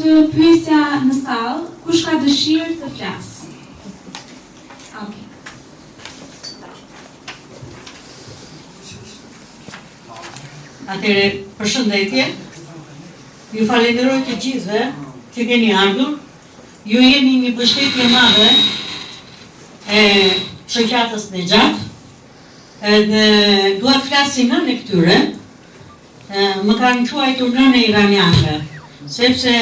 është pyetja në sallë, kush ka dëshirë të flasë? Okay. Atëre, përshëndetje. Ju falenderoj të gjithëve që keni ardhur. Ju jeni një mbështetje madhe e shoqatës Nexhat. Edhe dua të flas si nënë e këtyre. Më kanë quajtur nënë e iranianëve, sepse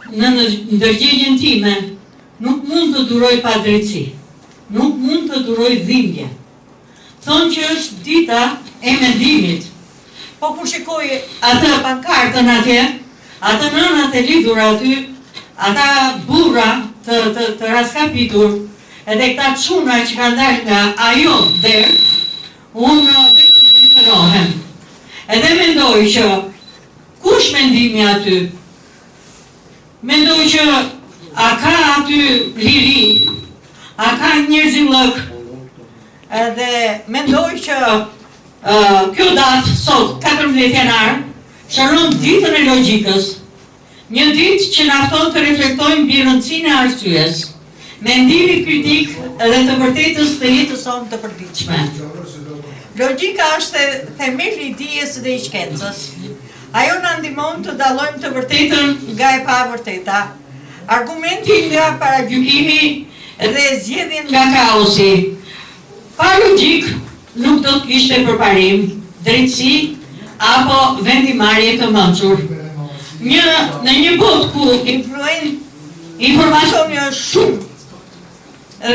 në ndërgjegjen time nuk mund të duroj padrejtësi, nuk mund të duroj dhimbje. Thonë që është dita e mendimit. Po kur shikoj atë pankartën atje, atë nënat e lidhur aty, ata burra të raskapitur, edhe këta çuna që kanë dalë nga ajo derë, unë vetëm të diferohem. Edhe mendoj që kush mendimi aty? Mendoj që a ka aty liri, a ka njerëzillëk, edhe mendoj që kjo datë sot, 14 janar, shëron ditën e logjikës, një ditë që nafton të reflektojmë mbi rëndësinë e arsyes, mendimi kritik edhe të vërtetës të jetës sonë të përditshme. Logjika është themeli i dijes dhe i shkencës. Ajo na ndihmon të dallojmë të vërtetën nga e pavërteta, argumentin nga paragjykimi dhe zgjedhjen nga kaosi. Pa logjik nuk do të kishte përparim, drejtësi apo vendimarrje të mençur. Në një botë ku informacioni është shumë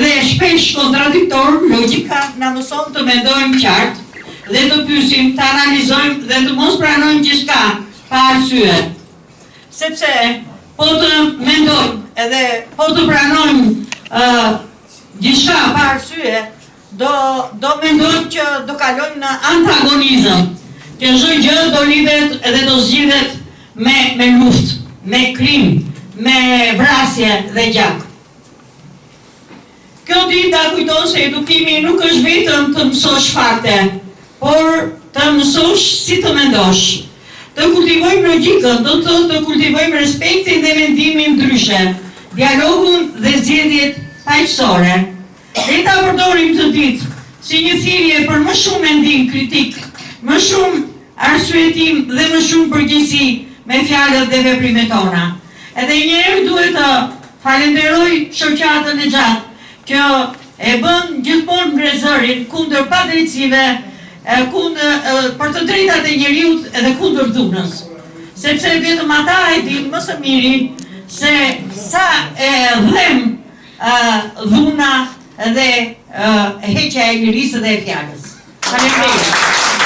dhe shpesh kontradiktor, logjika na mëson të mendojmë qartë dhe të pyesim, të analizojmë dhe të mos pranojmë gjithçka pa arsye. Sepse po të mendojmë edhe po të pranojmë gjithçka pa arsye, do mendojmë që do kalojmë në antagonizëm, që çdo gjë do lidhet edhe do zgjidhet me luftë, me krim, me vrasje dhe gjak. Kjo ditë ta kujton se edukimi nuk është vetëm të mësosh fakte, por të mësosh si të mendosh. Të kultivojmë logjikën, do të kultivojmë respektin dhe mendimin ndryshe, dialogun dhe zgjedhjet paqësore. Dhe ta përdorim të ditë si një thirrje për më shumë mendim kritik, më shumë arsyetim dhe më shumë përgjegjësi me fjalët dhe veprimet tona. Edhe një herë duhet të falenderoj shoqatën Nexhat që e bën gjithmonë mbrezërin kundër padrejtësive, për të drejtat e njeriut edhe kundër dhunës. Sepse vetëm ata e dinë më së miri se sa e dhem dhuna dhe heqja e lirisë dhe e fjalës. Faleminderit.